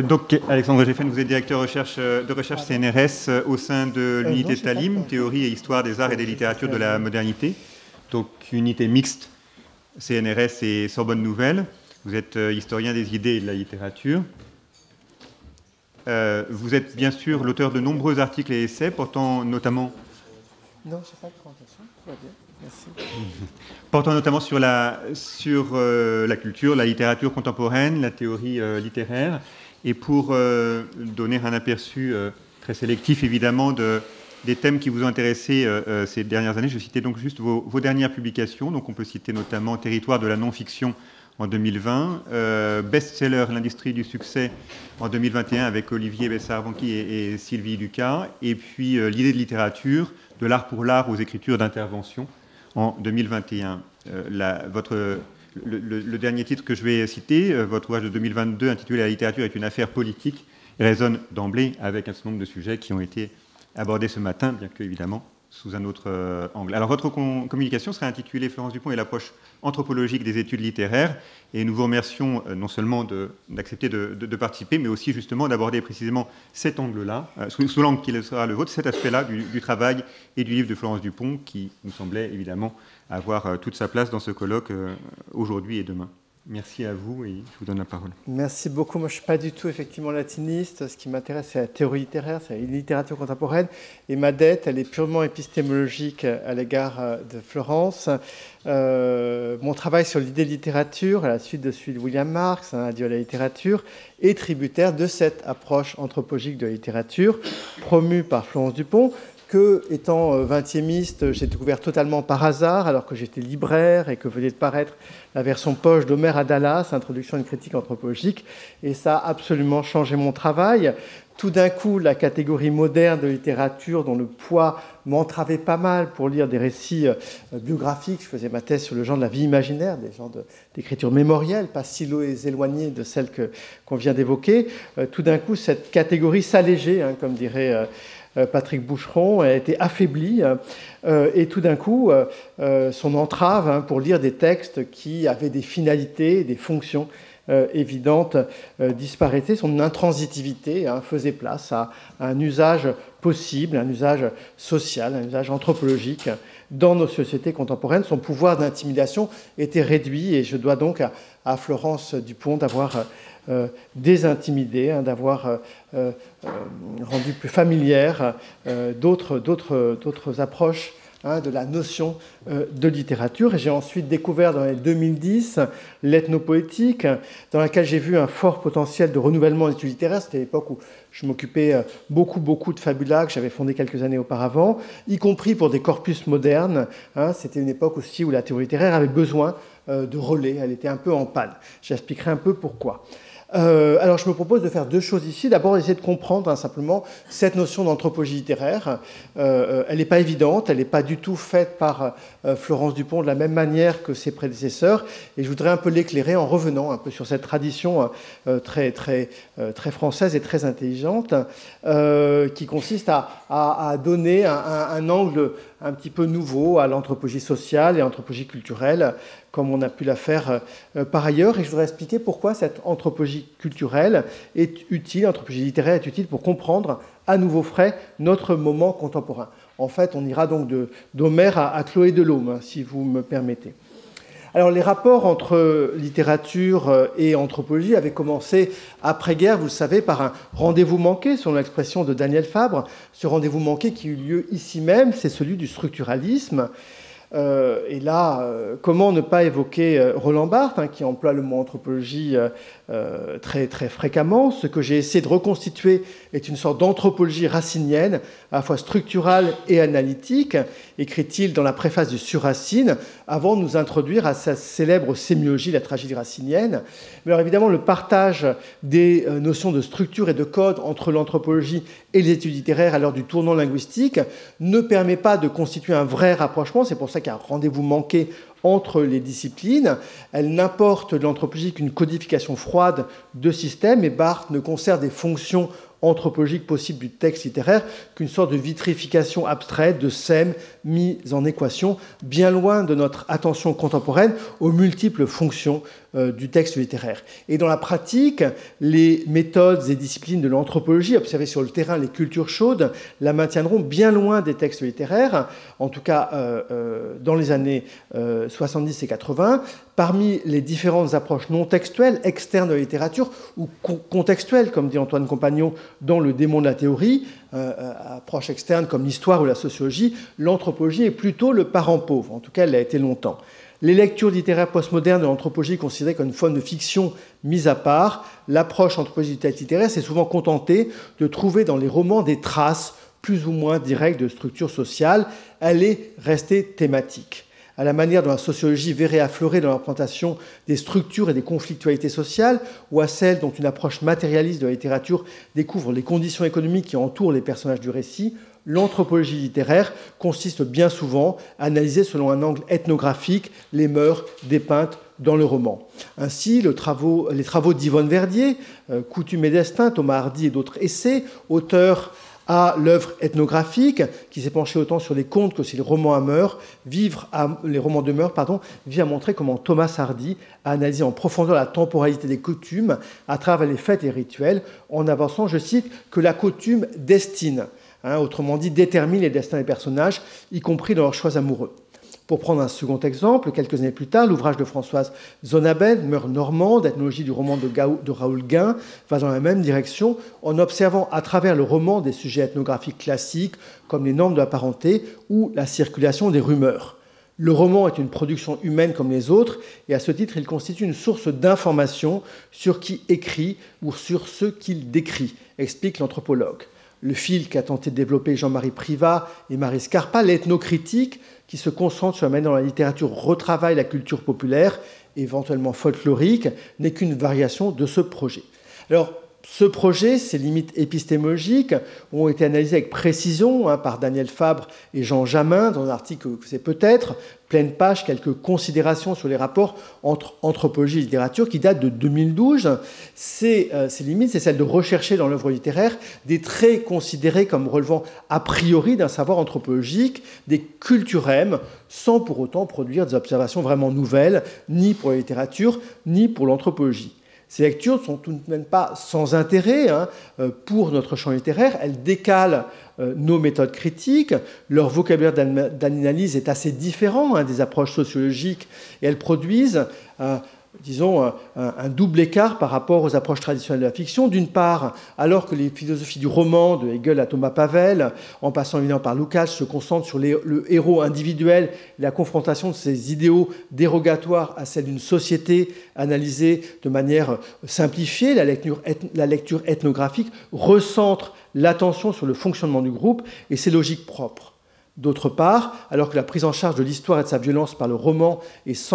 Donc, Alexandre Geffen, vous êtes directeur de recherche CNRS au sein de l'unité Talim, théorie et histoire des arts et des littératures de la modernité. Donc, unité mixte CNRS et Sorbonne Nouvelle. Vous êtes historien des idées et de la littérature. Vous êtes bien sûr l'auteur de nombreux articles et essais portant notamment... Non, je n'ai pas de présentation, tout va bien, merci. Portant notamment sur la culture, la littérature contemporaine, la théorie littéraire. Et pour donner un aperçu très sélectif, évidemment, des thèmes qui vous ont intéressé ces dernières années, je citais donc juste vos dernières publications. Donc on peut citer notamment Territoire de la non-fiction en 2020, best-seller L'industrie du succès en 2021 avec Olivier Bessard-Vanqui et Sylvie Lucas, et puis L'idée de littérature, de l'art pour l'art aux écritures d'intervention en 2021. Le dernier titre que je vais citer, votre ouvrage de 2022 intitulé « La littérature est une affaire politique », résonne d'emblée avec un certain nombre de sujets qui ont été abordés ce matin, bien que, évidemment, sous un autre angle. Alors, votre communication sera intitulée « Florence Dupont et l'approche anthropologique des études littéraires », et nous vous remercions non seulement d'accepter de participer, mais aussi justement d'aborder précisément cet angle-là, sous l'angle qui sera le vôtre, cet aspect-là du travail et du livre de Florence Dupont, qui nous semblait évidemment avoir toute sa place dans ce colloque aujourd'hui et demain. Merci à vous et je vous donne la parole. Merci beaucoup. Moi, je ne suis pas du tout effectivement latiniste. Ce qui m'intéresse, c'est la théorie littéraire, c'est la littérature contemporaine. Et ma dette, elle est purement épistémologique à l'égard de Florence. Mon travail sur l'idée de littérature, à la suite de celui de William Marx, Adieu à la littérature, est tributaire de cette approche anthropologique de la littérature promue par Florence Dupont, que, étant 20e, j'ai découvert totalement par hasard, alors que j'étais libraire et que venait de paraître la version poche d'Omer à Dallas, Introduction à une critique anthropologique, et ça a absolument changé mon travail. Tout d'un coup, la catégorie moderne de littérature, dont le poids m'entravait pas mal pour lire des récits biographiques, je faisais ma thèse sur le genre de la vie imaginaire, des genres d'écriture mémorielle, pas si éloignée de celle qu'on vient d'évoquer. Tout d'un coup, cette catégorie s'allégeait, comme dirait... Patrick Boucheron a été affaibli et tout d'un coup, son entrave pour lire des textes qui avaient des finalités, des fonctions évidentes disparaissait. Son intransitivité faisait place à un usage possible, un usage social, un usage anthropologique dans nos sociétés contemporaines. Son pouvoir d'intimidation était réduit et je dois donc à Florence Dupont d'avoir désintimidé, d'avoir rendu plus familière d'autres approches de la notion de littérature. Et j'ai ensuite découvert dans les 2010 l'ethnopoétique, dans laquelle j'ai vu un fort potentiel de renouvellement des études littéraires. C'était l'époque où je m'occupais beaucoup de Fabula, que j'avais fondé quelques années auparavant, y compris pour des corpus modernes. C'était une époque aussi où la théorie littéraire avait besoin de relais. Elle était un peu en panne. J'expliquerai un peu pourquoi. Alors, je me propose de faire deux choses ici. D'abord, essayer de comprendre simplement cette notion d'anthropologie littéraire. Elle n'est pas évidente, elle n'est pas du tout faite par Florence Dupont de la même manière que ses prédécesseurs. Et je voudrais un peu l'éclairer en revenant un peu sur cette tradition très française et très intelligente qui consiste à donner un angle un petit peu nouveau à l'anthropologie sociale et l'anthropologie culturelle, comme on a pu la faire par ailleurs. Et je voudrais expliquer pourquoi cette anthropologie culturelle est utile, l'anthropologie littéraire est utile pour comprendre à nouveau frais notre moment contemporain. En fait, on ira donc d'Homère à Chloé Delhomme, si vous me permettez. Alors, les rapports entre littérature et anthropologie avaient commencé après-guerre, vous le savez, par un rendez-vous manqué, selon l'expression de Daniel Fabre. Ce rendez-vous manqué qui eut lieu ici même, c'est celui du structuralisme. Et là, comment ne pas évoquer Roland Barthes, qui emploie le mot anthropologie très fréquemment. Ce que j'ai essayé de reconstituer est une sorte d'anthropologie racinienne, à la fois structurale et analytique, écrit-il dans la préface du Sur Racine, avant de nous introduire à sa célèbre sémiologie, la tragédie racinienne. Mais alors évidemment, le partage des notions de structure et de code entre l'anthropologie et les études littéraires à l'heure du tournant linguistique ne permet pas de constituer un vrai rapprochement. C'est pour ça qu'il y a un rendez-vous manqué entre les disciplines. Elle n'apporte de l'anthropologie qu'une codification froide de systèmes, et Barthes ne conserve des fonctions anthropologique possible du texte littéraire qu'une sorte de vitrification abstraite de SEM mis en équation, bien loin de notre attention contemporaine aux multiples fonctions du texte littéraire. Et dans la pratique, les méthodes et disciplines de l'anthropologie observées sur le terrain, les cultures chaudes, la maintiendront bien loin des textes littéraires, en tout cas dans les années 70 et 80. Parmi les différentes approches non textuelles, externes de la littérature, ou contextuelles, comme dit Antoine Compagnon dans Le démon de la théorie, approche externe comme l'histoire ou la sociologie, l'anthropologie est plutôt le parent pauvre. En tout cas, elle l'a été longtemps. Les lectures littéraires postmodernes de l'anthropologie considérées comme une forme de fiction mise à part, l'approche anthropologique du texte littéraire s'est souvent contentée de trouver dans les romans des traces plus ou moins directes de structures sociales. Elle est restée thématique. À la manière dont la sociologie verrait affleurer dans la représentation des structures et des conflictualités sociales, ou à celle dont une approche matérialiste de la littérature découvre les conditions économiques qui entourent les personnages du récit, l'anthropologie littéraire consiste bien souvent à analyser selon un angle ethnographique les mœurs dépeintes dans le roman. Ainsi, les travaux d'Yvonne Verdier, Coutume et destin, Thomas Hardy et d'autres essais, auteurs à l'œuvre ethnographique, qui s'est penchée autant sur les contes que sur les romans de mœurs, vivent à montrer comment Thomas Hardy a analysé en profondeur la temporalité des coutumes à travers les fêtes et rituels, en avançant, je cite, que la coutume destine, autrement dit détermine les destins des personnages, y compris dans leurs choix amoureux. Pour prendre un second exemple, quelques années plus tard, l'ouvrage de Françoise Zonabend, Mœurs normandes, ethnologie du roman de Raoul Guin, va dans la même direction en observant à travers le roman des sujets ethnographiques classiques comme les normes de la parenté ou la circulation des rumeurs. Le roman est une production humaine comme les autres et à ce titre, il constitue une source d'information sur qui écrit ou sur ce qu'il décrit, explique l'anthropologue. Le fil qu'a tenté de développer Jean-Marie Privat et Marie Scarpa, l'ethnocritique, qui se concentre sur la manière dont la littérature retravaille la culture populaire, éventuellement folklorique, n'est qu'une variation de ce projet. Alors, ce projet, ses limites épistémologiques, ont été analysées avec précision par Daniel Fabre et Jean Jamin dans un article que c'est peut-être, pleine page, quelques considérations sur les rapports entre anthropologie et littérature qui datent de 2012. Ces limites, c'est celle de rechercher dans l'œuvre littéraire des traits considérés comme relevant a priori d'un savoir anthropologique, des culturèmes, sans pour autant produire des observations vraiment nouvelles, ni pour la littérature, ni pour l'anthropologie. Ces lectures ne sont tout de même pas sans intérêt pour notre champ littéraire. Elles décalent nos méthodes critiques. Leur vocabulaire d'analyse est assez différent des approches sociologiques et elles produisent, disons, un double écart par rapport aux approches traditionnelles de la fiction. D'une part, alors que les philosophies du roman, de Hegel à Thomas Pavel, en passant évidemment par Lukács, se concentrent sur le héros individuel, la confrontation de ses idéaux dérogatoires à celle d'une société analysée de manière simplifiée, la lecture ethnographique recentre l'attention sur le fonctionnement du groupe et ses logiques propres. D'autre part, alors que la prise en charge de l'histoire et de sa violence par le roman est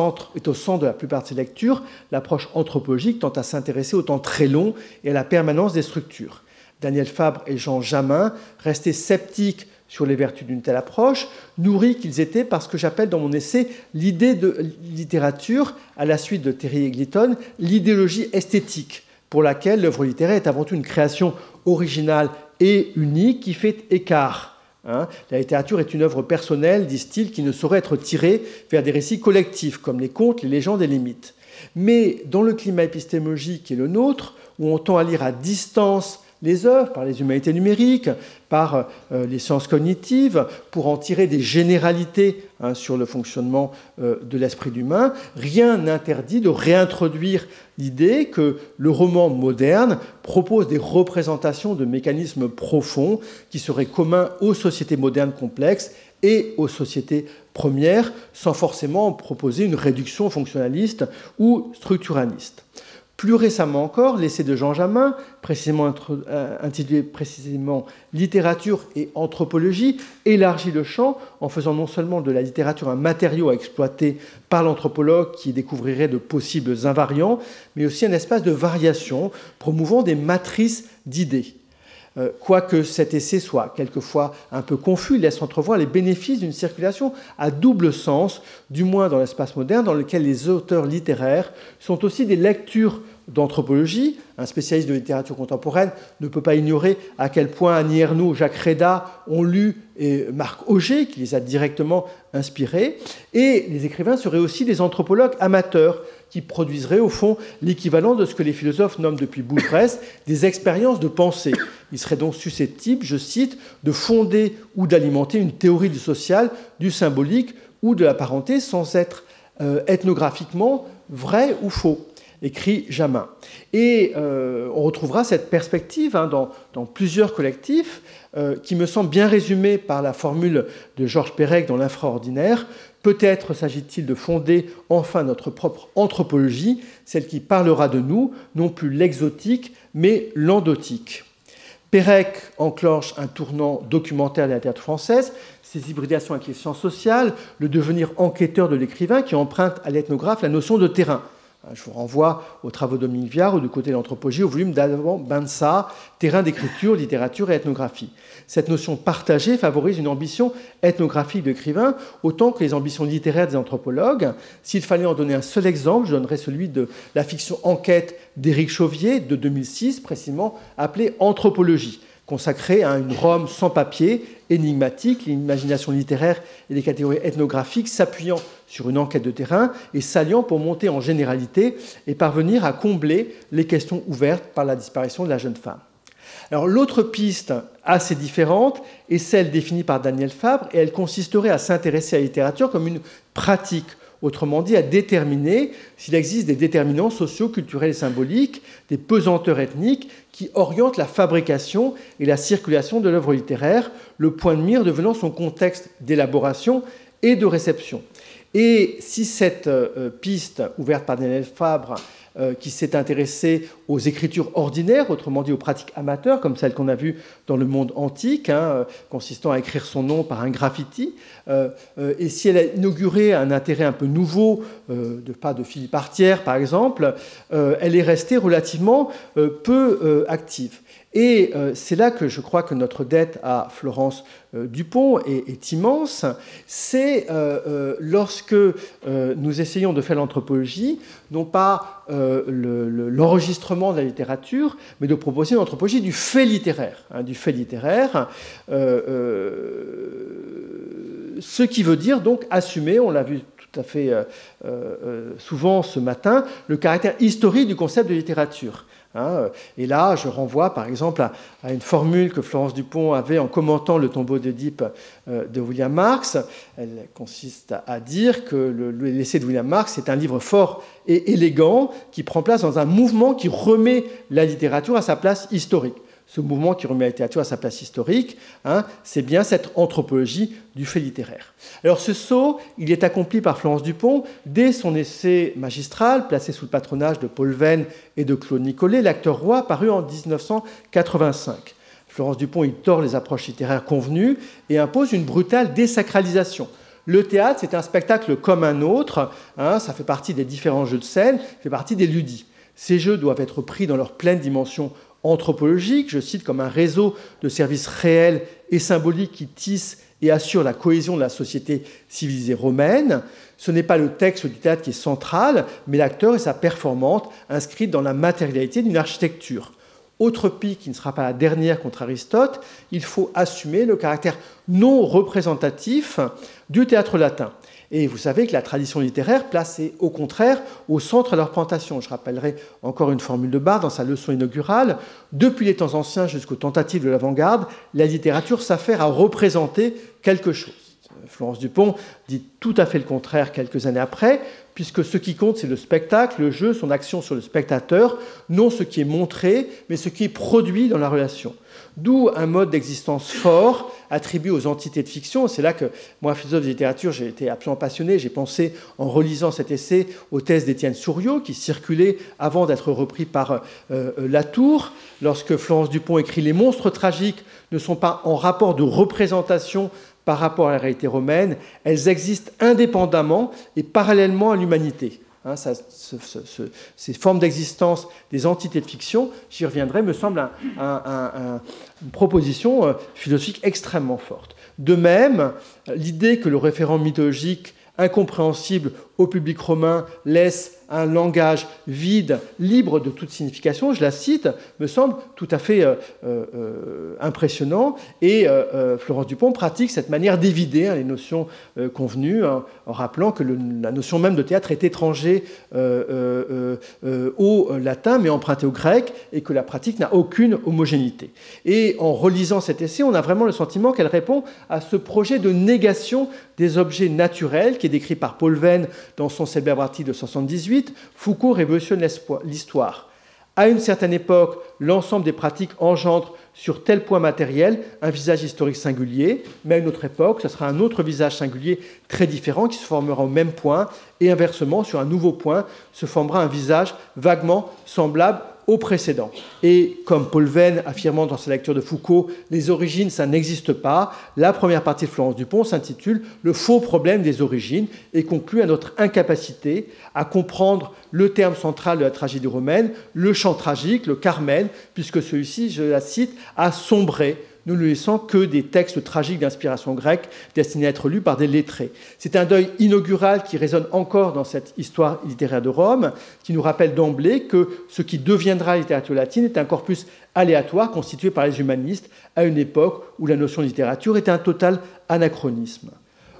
au centre de la plupart de ses lectures, l'approche anthropologique tente à s'intéresser au temps très long et à la permanence des structures. Daniel Fabre et Jean Jamin, restés sceptiques sur les vertus d'une telle approche, nourris qu'ils étaient par ce que j'appelle dans mon essai l'idée de littérature, à la suite de Terry Eggleton, l'idéologie esthétique, pour laquelle l'œuvre littéraire est avant tout une création originale et unique qui fait écart. La littérature est une œuvre personnelle, disent-ils, qui ne saurait être tirée vers des récits collectifs, comme les contes, les légendes et les mythes. Mais dans le climat épistémologique qui est le nôtre, où on tend à lire à distance les œuvres, par les humanités numériques, par les sciences cognitives, pour en tirer des généralités sur le fonctionnement de l'esprit humain, rien n'interdit de réintroduire l'idée que le roman moderne propose des représentations de mécanismes profonds qui seraient communs aux sociétés modernes complexes et aux sociétés premières, sans forcément proposer une réduction fonctionnaliste ou structuraliste. Plus récemment encore, l'essai de Jean Jamin, intitulé précisément « Littérature et anthropologie », élargit le champ en faisant non seulement de la littérature un matériau à exploiter par l'anthropologue qui découvrirait de possibles invariants, mais aussi un espace de variation promouvant des matrices d'idées. quoique cet essai soit quelquefois un peu confus, il laisse entrevoir les bénéfices d'une circulation à double sens, du moins dans l'espace moderne, dans lequel les auteurs littéraires sont aussi des lectures d'anthropologie. Un spécialiste de littérature contemporaine ne peut pas ignorer à quel point Annie Ernaux, Jacques Réda ont lu Marc Auger, qui les a directement inspirés. Et les écrivains seraient aussi des anthropologues amateurs, qui produiseraient au fond l'équivalent de ce que les philosophes nomment depuis Bourges des expériences de pensée. Ils seraient donc susceptibles, je cite, de fonder ou d'alimenter une théorie du social, du symbolique ou de la parenté sans être ethnographiquement vrai ou faux, écrit Jamin. Et on retrouvera cette perspective dans plusieurs collectifs qui me semble bien résumée par la formule de Georges Perec dans L'Infraordinaire. Peut-être s'agit-il de fonder enfin notre propre anthropologie, celle qui parlera de nous, non plus l'exotique, mais l'endotique. Perec enclenche un tournant documentaire de la littérature française, ses hybridations avec les sciences sociales, le devenir enquêteur de l'écrivain qui emprunte à l'ethnographe la notion de terrain. Je vous renvoie aux travaux de Dominique Viard ou du côté de l'anthropologie, au volume d'Adam Bensa, Terrain d'écriture, littérature et ethnographie. Cette notion partagée favorise une ambition ethnographique de l'écrivain autant que les ambitions littéraires des anthropologues. S'il fallait en donner un seul exemple, je donnerais celui de la fiction Enquête d'Éric Chauvier de 2006, précisément appelée Anthropologie, consacrée à une Rome sans papier, énigmatique, l'imagination littéraire et les catégories ethnographiques s'appuyant sur une enquête de terrain et s'alliant pour monter en généralité et parvenir à combler les questions ouvertes par la disparition de la jeune femme. Alors l'autre piste assez différente est celle définie par Daniel Fabre et elle consisterait à s'intéresser à la littérature comme une pratique, autrement dit à déterminer s'il existe des déterminants sociaux, culturels et symboliques, des pesanteurs ethniques qui orientent la fabrication et la circulation de l'œuvre littéraire, le point de mire devenant son contexte d'élaboration et de réception. Et si cette piste ouverte par Daniel Fabre, qui s'est intéressé aux écritures ordinaires, autrement dit aux pratiques amateurs, comme celles qu'on a vues dans le monde antique, consistant à écrire son nom par un graffiti, et si elle a inauguré un intérêt un peu nouveau, de Philippe Artière par exemple, elle est restée relativement peu active. Et c'est là que je crois que notre dette à Florence Dupont est immense. C'est lorsque nous essayons de faire l'anthropologie, non pas l'enregistrement de la littérature, mais de proposer une anthropologie du fait littéraire. Ce qui veut dire donc assumer, on l'a vu tout à fait souvent ce matin, le caractère historique du concept de littérature. Et là, je renvoie par exemple à une formule que Florence Dupont avait en commentant le tombeau d'Œdipe de William Marx. Elle consiste à dire que l'essai de William Marx est un livre fort et élégant qui prend place dans un mouvement qui remet la littérature à sa place historique. Ce mouvement qui remet la littérature à sa place historique, c'est bien cette anthropologie du fait littéraire. Alors ce saut, il est accompli par Florence Dupont dès son essai magistral, placé sous le patronage de Paul Venn et de Claude Nicollet, L'acteur roi, paru en 1985. Florence Dupont y tord les approches littéraires convenues et impose une brutale désacralisation. Le théâtre, c'est un spectacle comme un autre, ça fait partie des différents jeux de scène, ça fait partie des ludis. Ces jeux doivent être pris dans leur pleine dimension anthropologique, je cite, comme un réseau de services réels et symboliques qui tissent et assurent la cohésion de la société civilisée romaine. Ce n'est pas le texte du théâtre qui est central, mais l'acteur et sa performance inscrite dans la matérialité d'une architecture. Autre pique qui ne sera pas la dernière contre Aristote, il faut assumer le caractère non représentatif du théâtre latin. Et vous savez que la tradition littéraire place au contraire au centre de leur représentation. Je rappellerai encore une formule de Barthes dans sa leçon inaugurale. Depuis les temps anciens jusqu'aux tentatives de l'avant-garde, la littérature s'affaire à représenter quelque chose. Florence Dupont dit tout à fait le contraire quelques années après, puisque ce qui compte, c'est le spectacle, le jeu, son action sur le spectateur, non ce qui est montré, mais ce qui est produit dans la relation. D'où un mode d'existence fort attribué aux entités de fiction. C'est là que moi, philosophe de littérature, j'ai été absolument passionné. J'ai pensé, en relisant cet essai, aux thèses d'Étienne Souriau, qui circulaient avant d'être repris par Latour. Lorsque Florence Dupont écrit « Les monstres tragiques ne sont pas en rapport de représentation par rapport à la réalité romaine, elles existent indépendamment et parallèlement à l'humanité ». Hein, ces formes d'existence des entités de fiction, j'y reviendrai, me semble une proposition philosophique extrêmement forte. De même, l'idée que le référent mythologique incompréhensible au public romain laisse un langage vide, libre de toute signification, je la cite, me semble tout à fait impressionnant. Et Florence Dupont pratique cette manière d'évider les notions convenues, en rappelant que la notion même de théâtre est étrangère au latin, mais empruntée au grec, et que la pratique n'a aucune homogénéité. Et en relisant cet essai, on a vraiment le sentiment qu'elle répond à ce projet de négation des objets naturels qui est décrit par Paul Venn dans son célèbre article de 1978. Foucault révolutionne l'histoire. À une certaine époque, l'ensemble des pratiques engendre sur tel point matériel un visage historique singulier, mais à une autre époque, ce sera un autre visage singulier très différent qui se formera au même point, et inversement, sur un nouveau point, se formera un visage vaguement semblable au précédent. Et comme Paul Venn affirmant dans sa lecture de Foucault, les origines, ça n'existe pas, la première partie de Florence Dupont s'intitule « Le faux problème des origines » et conclut à notre incapacité à comprendre le terme central de la tragédie romaine, le chant tragique, le Carmen, puisque celui-ci, je la cite, a sombré, nous ne laissant que des textes tragiques d'inspiration grecque destinés à être lus par des lettrés. C'est un deuil inaugural qui résonne encore dans cette histoire littéraire de Rome, qui nous rappelle d'emblée que ce qui deviendra la littérature latine est un corpus aléatoire constitué par les humanistes à une époque où la notion de littérature est un total anachronisme.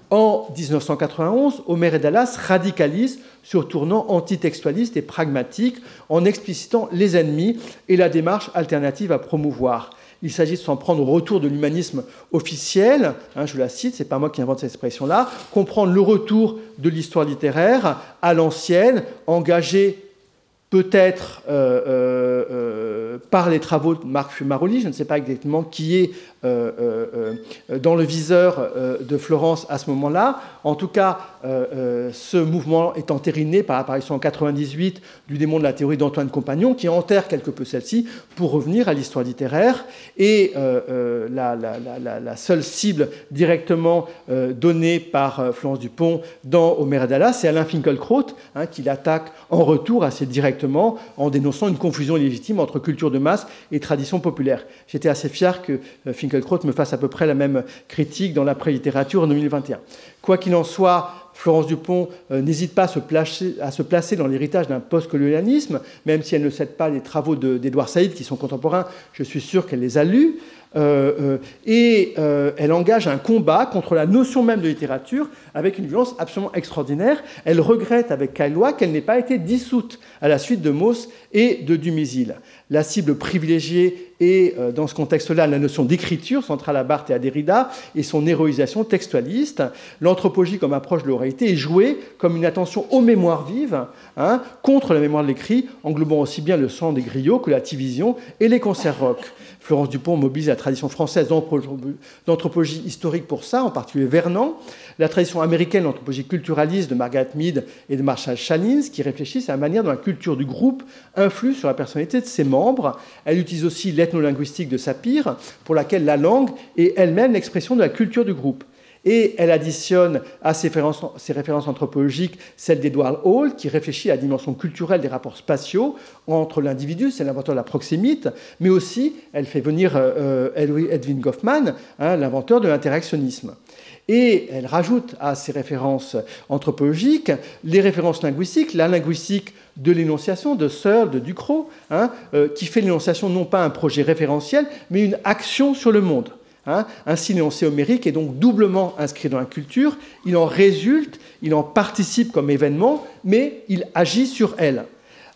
En 1991, Homère et Dallas radicalisent sur tournant antitextualiste et pragmatique en explicitant les ennemis et la démarche alternative à promouvoir. Il s'agit de s'en prendre au retour de l'humanisme officiel, je la cite, c'est pas moi qui invente cette expression-là, comprendre le retour de l'histoire littéraire à l'ancienne, engagé peut-être par les travaux de Marc Fumaroli, je ne sais pas exactement qui est dans le viseur de Florence à ce moment-là. En tout cas, ce mouvement est entériné par l'apparition en 1998 du démon de la théorie d'Antoine Compagnon, qui enterre quelque peu celle-ci pour revenir à l'histoire littéraire. Et la seule cible directement donnée par Florence Dupont dans Homère et Dallas, c'est Alain Finkielkraut, qui l'attaque en retour assez directement en dénonçant une confusion illégitime entre culture de masse et tradition populaire. J'étais assez fier que Finkielkraut me fasse à peu près la même critique dans l'après-littérature en 2021. Quoi qu'il en soit, Florence Dupont n'hésite pas à se placer dans l'héritage d'un post-colonialisme, même si elle ne cède pas les travaux d'Édouard Saïd, qui sont contemporains, je suis sûr qu'elle les a lus. Elle engage un combat contre la notion même de littérature avec une violence absolument extraordinaire. Elle regrette avec Caillois qu'elle n'ait pas été dissoute à la suite de Mauss et de Dumézil. La cible privilégiée est, dans ce contexte-là, la notion d'écriture, centrale à Barthes et à Derrida, et son héroïsation textualiste. L'anthropologie comme approche de l'oralité est jouée comme une attention aux mémoires vives, contre la mémoire de l'écrit, englobant aussi bien le sang des griots que la division et les concerts rock. Florence Dupont mobilise la tradition française d'anthropologie historique pour ça, en particulier Vernon, la tradition américaine d'anthropologie culturaliste de Margaret Mead et de Marshall Chalins, qui réfléchissent à la manière dont la culture du groupe influe sur la personnalité de ses membres. Elle utilise aussi l'ethnolinguistique de Sapir, pour laquelle la langue est elle-même l'expression de la culture du groupe. Et elle additionne à ses références anthropologiques celle d'Edward Hall, qui réfléchit à la dimension culturelle des rapports spatiaux entre l'individu, c'est l'inventeur de la proxémite, mais aussi elle fait venir Edwin Goffman, l'inventeur de l'interactionnisme. Et elle rajoute à ces références anthropologiques les références linguistiques, la linguistique de l'énonciation de Searle, de Ducrot, qui fait l'énonciation non pas un projet référentiel, mais une action sur le monde. Ainsi, l'énoncé homérique est donc doublement inscrit dans la culture, il en résulte, il en participe comme événement, mais il agit sur elle.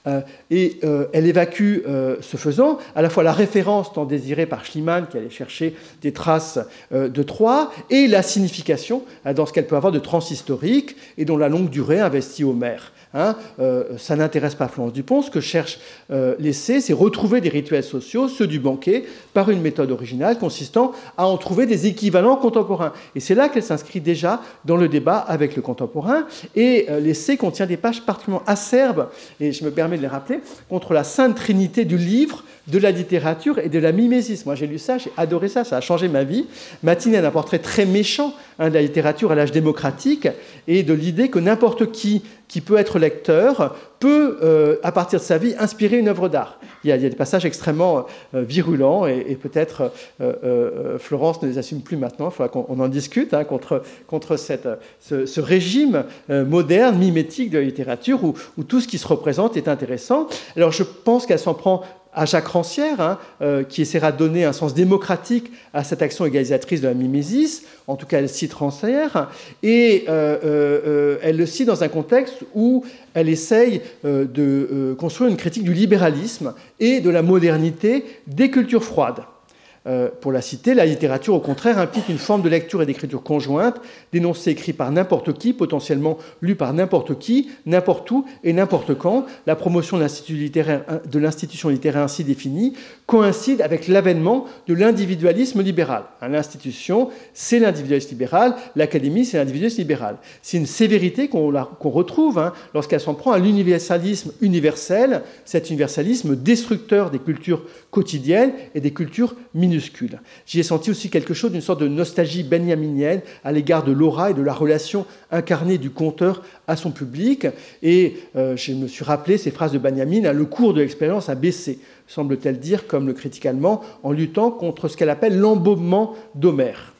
Elle évacue, ce faisant, à la fois la référence tant désirée par Schliemann, qui allait chercher des traces de Troie, et la signification dans ce qu'elle peut avoir de transhistorique et dont la longue durée investit Homère. Ça n'intéresse pas Florence Dupont. Ce que cherche l'essai, c'est retrouver des rituels sociaux, ceux du banquet, par une méthode originale consistant à en trouver des équivalents contemporains. Et c'est là qu'elle s'inscrit déjà dans le débat avec le contemporain. Et l'essai contient des pages particulièrement acerbes, et je me permets de les rappeler, contre la sainte trinité du livre, de la littérature et de la mimésis. Moi, j'ai lu ça, j'ai adoré ça, ça a changé ma vie. Mathine a un portrait très méchant de la littérature à l'âge démocratique et de l'idée que n'importe qui qui peut être lecteur, peut, à partir de sa vie, inspirer une œuvre d'art. Il y a des passages extrêmement virulents, et peut-être Florence ne les assume plus maintenant, il faudra qu'on en discute, hein, contre ce régime moderne, mimétique de la littérature, où tout ce qui se représente est intéressant. Alors je pense qu'elle s'en prend à Jacques Rancière, hein, qui essaiera de donner un sens démocratique à cette action égalisatrice de la mimésis. En tout cas, elle cite Rancière, et elle le cite dans un contexte où elle essaye de construire une critique du libéralisme et de la modernité des cultures froides. Pour la citer, la littérature, au contraire, implique une forme de lecture et d'écriture conjointe, d'énoncés écrits par n'importe qui, potentiellement lus par n'importe qui, n'importe où et n'importe quand. La promotion de l'institution littéraire ainsi définie coïncide avec l'avènement de l'individualisme libéral. L'institution, c'est l'individualisme libéral, l'académie, c'est l'individualisme libéral. C'est une sévérité qu'on retrouve, hein, lorsqu'elle s'en prend à l'universalisme universel, cet universalisme destructeur des cultures quotidiennes et des cultures minuscules. J'y ai senti aussi quelque chose d'une sorte de nostalgie benjaminienne à l'égard de l'aura et de la relation incarnée du conteur à son public. Et je me suis rappelé ces phrases de Benjamin, hein, le cours de l'expérience a baissé, semble-t-elle dire, comme le critique allemand, en luttant contre ce qu'elle appelle l'embaumement d'Homère.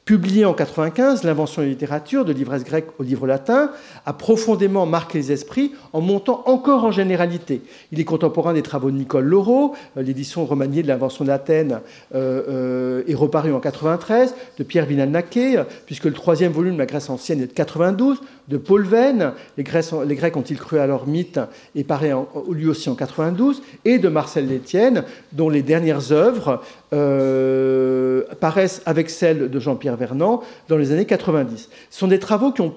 Publié en 1995, L'invention de la littérature, de l'ivresse grecque au livre latin, a profondément marqué les esprits en montant encore en généralité. Il est contemporain des travaux de Nicole Laureau, l'édition remaniée de L'invention d'Athènes est reparue en 1993, de Pierre Vinal-Naquet, puisque le troisième volume de la Grèce ancienne est de 1992, de Paul Venn, les Grecs ont-ils cru à leur mythe, et paraît lui aussi en 1992, et de Marcel Létienne, dont les dernières œuvres paraissent avec celles de Jean-Pierre Vernant dans les années 90. Ce sont des travaux qui ont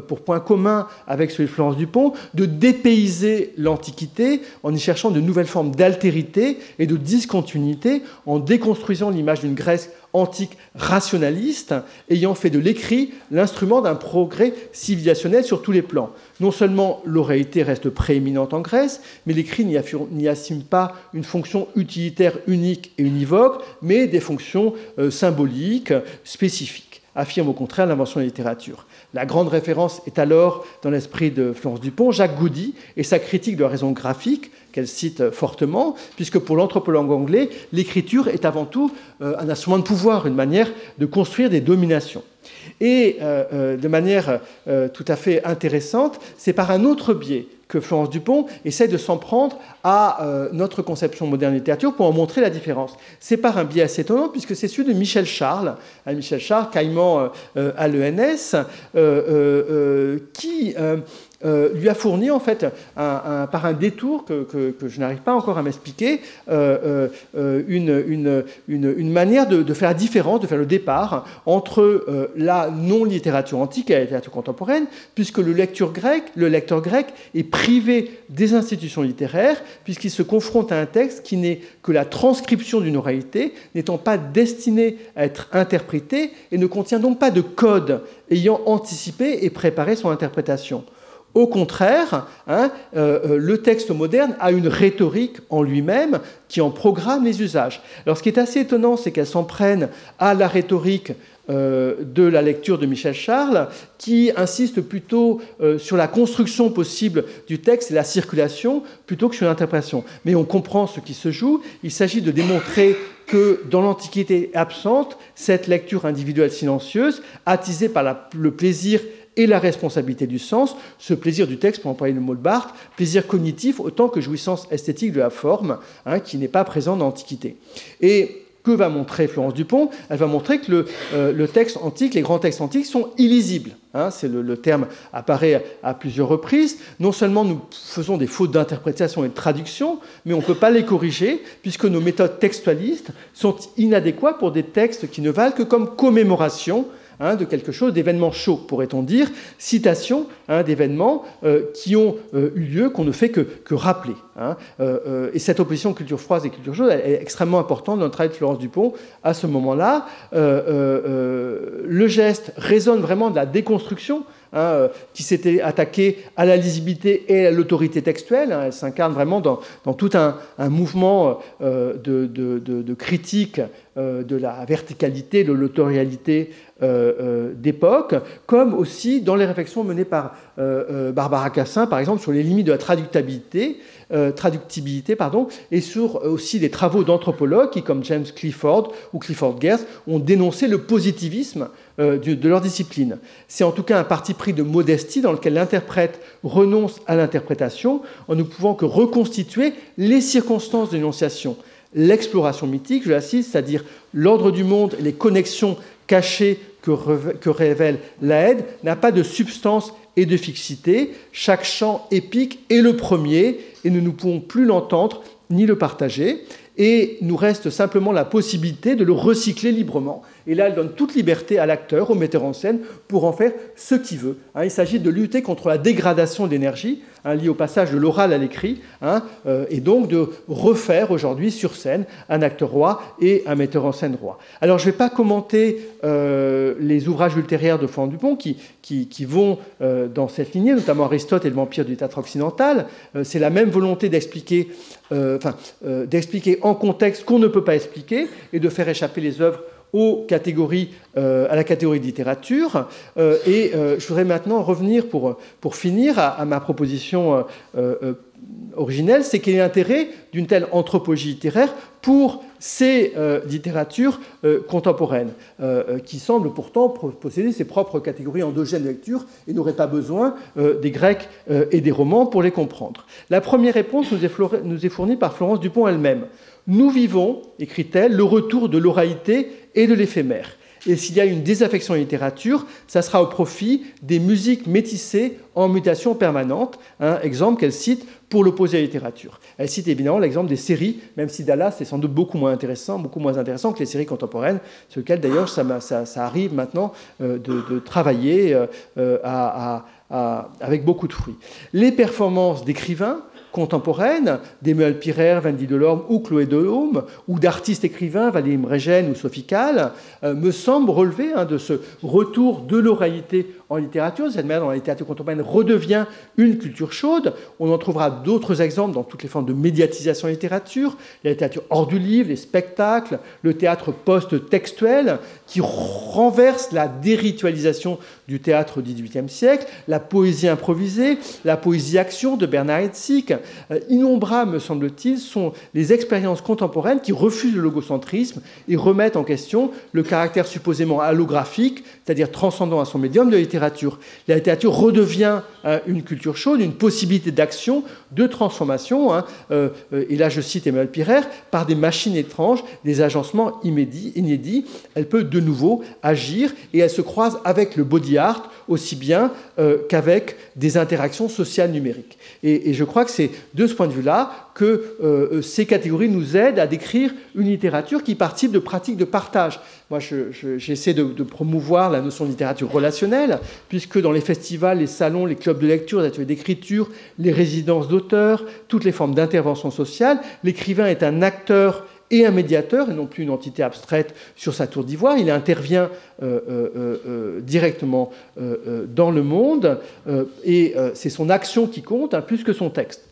pour point commun avec celui de Florence Dupont de dépayser l'Antiquité en y cherchant de nouvelles formes d'altérité et de discontinuité, en déconstruisant l'image d'une Grèce antique rationaliste, ayant fait de l'écrit l'instrument d'un progrès civilisationnel sur tous les plans. Non seulement l'oréalité reste prééminente en Grèce, mais l'écrit n'y assume pas une fonction utilitaire unique et univoque, mais des fonctions symboliques, spécifiques, affirme au contraire l'invention de la littérature. La grande référence est alors, dans l'esprit de Florence Dupont, Jacques Goudy et sa critique de la raison graphique, qu'elle cite fortement, puisque pour l'anthropologue anglais, l'écriture est avant tout un instrument de pouvoir, une manière de construire des dominations. Et de manière tout à fait intéressante, c'est par un autre biais que Florence Dupont essaie de s'en prendre à notre conception moderne de littérature pour en montrer la différence. C'est par un biais assez étonnant, puisque c'est celui de Michel Charles, Michel Charles, caïman à l'ENS, qui lui a fourni, en fait, par un détour que je n'arrive pas encore à m'expliquer, une manière de faire la différence, de faire le départ entre la non-littérature antique et la littérature contemporaine, puisque le lecteur grec est privé des institutions littéraires, puisqu'il se confronte à un texte qui n'est que la transcription d'une oralité, n'étant pas destiné à être interprété et ne contient donc pas de code ayant anticipé et préparé son interprétation. Au contraire, le texte moderne a une rhétorique en lui-même qui en programme les usages. Alors, ce qui est assez étonnant, c'est qu'elle s'en prenne à la rhétorique de la lecture de Michel Charles, qui insiste plutôt sur la construction possible du texte et la circulation, plutôt que sur l'interprétation. Mais on comprend ce qui se joue. Il s'agit de démontrer que dans l'Antiquité absente, cette lecture individuelle silencieuse, attisée par le plaisir et la responsabilité du sens, ce plaisir du texte, pour employer le mot de Barthes, plaisir cognitif autant que jouissance esthétique de la forme, qui n'est pas présent dans l'Antiquité. Et que va montrer Florence Dupont? Elle va montrer que le texte antique, les grands textes antiques sont illisibles. Le terme apparaît à plusieurs reprises. Non seulement nous faisons des fautes d'interprétation et de traduction, mais on ne peut pas les corriger, puisque nos méthodes textualistes sont inadéquates pour des textes qui ne valent que comme commémoration de quelque chose, d'événements chauds, pourrait-on dire, citation d'événements qui ont eu lieu, qu'on ne fait que rappeler. Et cette opposition culture froide et culture chaude est extrêmement importante dans le travail de Florence Dupont à ce moment-là. Le geste résonne vraiment de la déconstruction, qui s'était attaquée à la lisibilité et à l'autorité textuelle. Elle s'incarne vraiment dans tout un mouvement de critique de la verticalité, de l'autorialité d'époque, comme aussi dans les réflexions menées par Barbara Cassin, par exemple, sur les limites de la traductibilité, et sur aussi des travaux d'anthropologues qui, comme James Clifford ou Clifford Geertz, ont dénoncé le positivisme de leur discipline. C'est en tout cas un parti pris de modestie dans lequel l'interprète renonce à l'interprétation en ne pouvant que reconstituer les circonstances d'énonciation. L'exploration mythique, je la cite, c'est-à-dire l'ordre du monde et les connexions cachées que révèle l'Aède, n'a pas de substance et de fixité. Chaque chant épique est le premier et nous ne pouvons plus l'entendre ni le partager. Et nous reste simplement la possibilité de le recycler librement. Et là, elle donne toute liberté à l'acteur, au metteur en scène, pour en faire ce qu'il veut. Il s'agit de lutter contre la dégradation de l'énergie, liée au passage de l'oral à l'écrit, et donc de refaire aujourd'hui sur scène un acteur roi et un metteur en scène roi. Alors, je ne vais pas commenter les ouvrages ultérieurs de Florent Dupont qui vont dans cette lignée, notamment Aristote et le vampire du théâtre occidental. C'est la même volonté d'expliquer en contexte qu'on ne peut pas expliquer et de faire échapper les œuvres à la catégorie de littérature. Je voudrais maintenant revenir, pour finir, à ma proposition originelle, c'est quel est l'intérêt d'une telle anthropologie littéraire pour ces littératures contemporaines, qui semblent pourtant posséder ses propres catégories endogènes de lecture et n'auraient pas besoin des Grecs et des Romans pour les comprendre. La première réponse nous est fournie par Florence Dupont elle-même. Nous vivons, écrit-elle, le retour de l'oralité et de l'éphémère. Et s'il y a une désaffection en littérature, ça sera au profit des musiques métissées en mutation permanente. Exemple qu'elle cite pour l'opposer à la littérature. Elle cite évidemment l'exemple des séries, même si Dallas est sans doute beaucoup moins intéressant que les séries contemporaines, sur lesquelles d'ailleurs ça arrive maintenant de travailler avec beaucoup de fruits. Les performances d'écrivains contemporaines, d'Emmanuel Pirer, Wendy Delorme ou Chloé Delhomme, ou d'artistes écrivains, Valérie Mregen ou Sophie Calle, me semblent relever de ce retour de l'oralité en littérature, de cette manière dont la littérature contemporaine redevient une culture chaude. On en trouvera d'autres exemples dans toutes les formes de médiatisation en littérature, la littérature hors du livre, les spectacles, le théâtre post-textuel, qui renverse la déritualisation du théâtre du XVIIIe siècle, la poésie improvisée, la poésie-action de Bernard Hetzig. Innombrables, me semble-t-il, sont les expériences contemporaines qui refusent le logocentrisme et remettent en question le caractère supposément allographique, c'est-à-dire transcendant à son médium, de la littérature. La littérature redevient une culture chaude, une possibilité d'action, de transformation, et là je cite Emmanuel Pirer, par des machines étranges, des agencements inédits. Elle peut de nouveau agir et elle se croise avec le body art aussi bien qu'avec des interactions sociales numériques. Et je crois que c'est de ce point de vue-là que ces catégories nous aident à décrire une littérature qui participe de pratiques de partage. Moi, j'essaie de promouvoir la notion de littérature relationnelle, puisque dans les festivals, les salons, les clubs de lecture, les ateliers d'écriture, les résidences d'auteurs, toutes les formes d'intervention sociale, l'écrivain est un acteur et un médiateur, et non plus une entité abstraite sur sa tour d'ivoire. Il intervient directement dans le monde, et c'est son action qui compte, plus que son texte.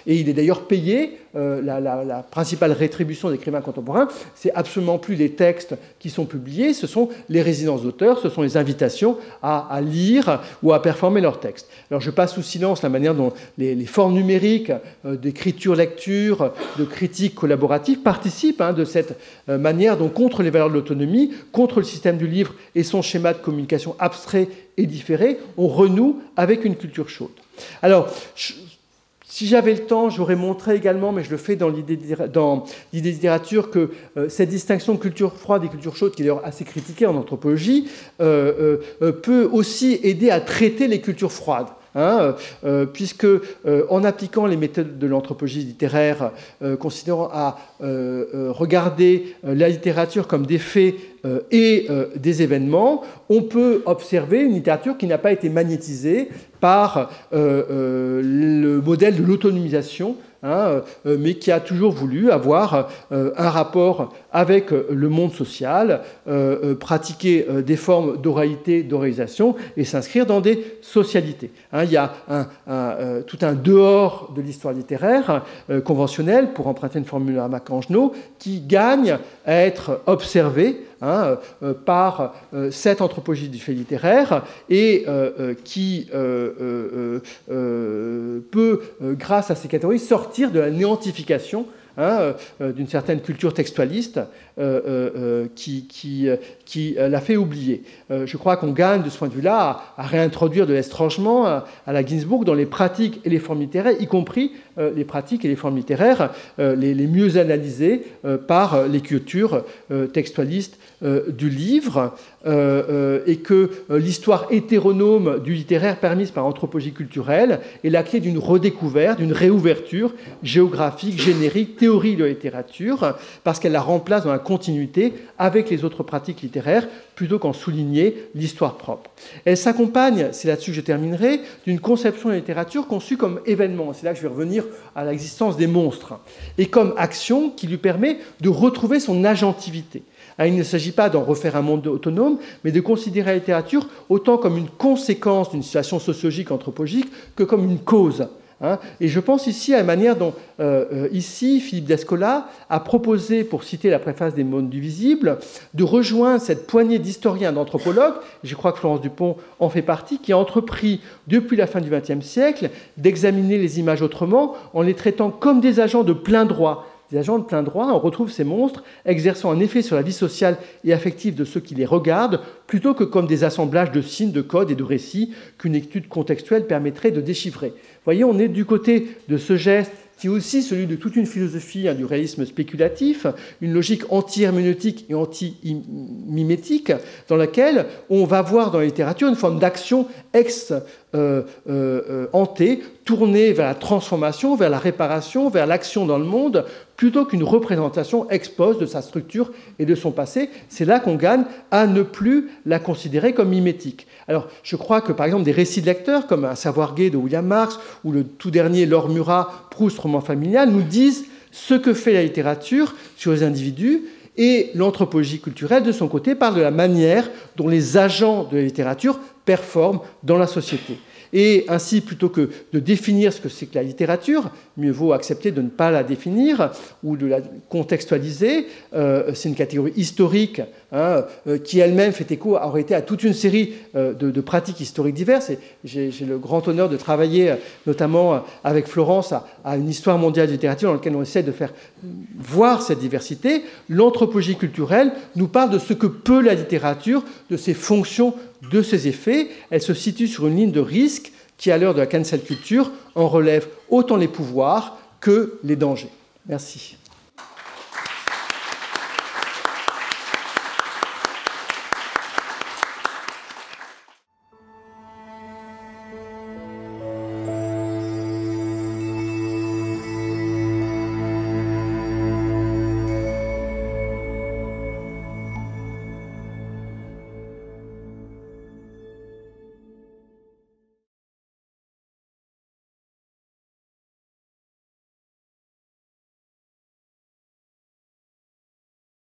Et il est d'ailleurs payé, la principale rétribution des écrivains contemporains, c'est absolument plus les textes qui sont publiés, ce sont les résidences d'auteurs, ce sont les invitations à lire ou à performer leurs textes. Alors je passe sous silence la manière dont les formes numériques d'écriture-lecture, de critique collaborative participent de cette manière dont, contre les valeurs de l'autonomie, contre le système du livre et son schéma de communication abstrait et différé, on renoue avec une culture chaude. Alors, si j'avais le temps, j'aurais montré également, mais je le fais dans l'idée de littérature, que cette distinction de culture froide et culture chaude, qui est d'ailleurs assez critiquée en anthropologie, peut aussi aider à traiter les cultures froides. Puisque en appliquant les méthodes de l'anthropologie littéraire, considérant à regarder la littérature comme des faits et des événements, on peut observer une littérature qui n'a pas été magnétisée par le modèle de l'autonomisation, mais qui a toujours voulu avoir un rapport avec le monde social, pratiquer des formes d'oralité, d'oralisation et s'inscrire dans des socialités. Il y a tout un dehors de l'histoire littéraire conventionnelle, pour emprunter une formule à Macangenot, qui gagne à être observé par cette anthropologie du fait littéraire et qui peut, grâce à ces catégories, sortir de la néantification d'une certaine culture textualiste qui l'a fait oublier. Je crois qu'on gagne de ce point de vue-là à réintroduire de l'estrangement à la Ginsburg dans les pratiques et les formes littéraires, y compris les pratiques et les formes littéraires les mieux analysées par les cultures textualistes du livre, et que l'histoire hétéronome du littéraire permise par l'anthropologie culturelle est la clé d'une redécouverte, d'une réouverture géographique, générique, théorie de la littérature, parce qu'elle la remplace dans la continuité avec les autres pratiques littéraires, plutôt qu'en souligner l'histoire propre. Elle s'accompagne, c'est là-dessus que je terminerai, d'une conception de la littérature conçue comme événement. C'est là que je vais revenir à l'existence des monstres, et comme action qui lui permet de retrouver son agentivité. Il ne s'agit pas d'en refaire un monde autonome, mais de considérer la littérature autant comme une conséquence d'une situation sociologique, anthropologique, que comme une cause. Et je pense ici à la manière dont, ici, Philippe Descola a proposé, pour citer la préface des Mondes du Visible, de rejoindre cette poignée d'historiens, d'anthropologues, je crois que Florence Dupont en fait partie, qui a entrepris, depuis la fin du XXe siècle, d'examiner les images autrement, en les traitant comme des agents de plein droit. Des agents de plein droit, on retrouve ces monstres exerçant un effet sur la vie sociale et affective de ceux qui les regardent, plutôt que comme des assemblages de signes, de codes et de récits qu'une étude contextuelle permettrait de déchiffrer. Vous voyez, on est du côté de ce geste qui est aussi celui de toute une philosophie du réalisme spéculatif, une logique anti-herméneutique et anti-mimétique, dans laquelle on va voir dans la littérature une forme d'action ex-ante, tournée vers la transformation, vers la réparation, vers l'action dans le monde, plutôt qu'une représentation ex-post de sa structure et de son passé. C'est là qu'on gagne à ne plus la considérer comme mimétique. Alors, je crois que, par exemple, des récits de lecteurs, comme Un savoir gai de William Marx, ou le tout dernier Laure Murat, Proust, roman familial, nous disent ce que fait la littérature sur les individus, et l'anthropologie culturelle, de son côté, parle de la manière dont les agents de la littérature performent dans la société. Et ainsi, plutôt que de définir ce que c'est que la littérature, mieux vaut accepter de ne pas la définir ou de la contextualiser. C'est une catégorie historique qui elle-même fait écho, aurait été à toute une série de pratiques historiques diverses. Et j'ai le grand honneur de travailler notamment avec Florence à une histoire mondiale de littérature dans laquelle on essaie de faire voir cette diversité. L'anthropologie culturelle nous parle de ce que peut la littérature, de ses fonctions, de ses effets. Elle se situe sur une ligne de risque qui, à l'heure de la cancel culture, en relève autant les pouvoirs que les dangers. Merci.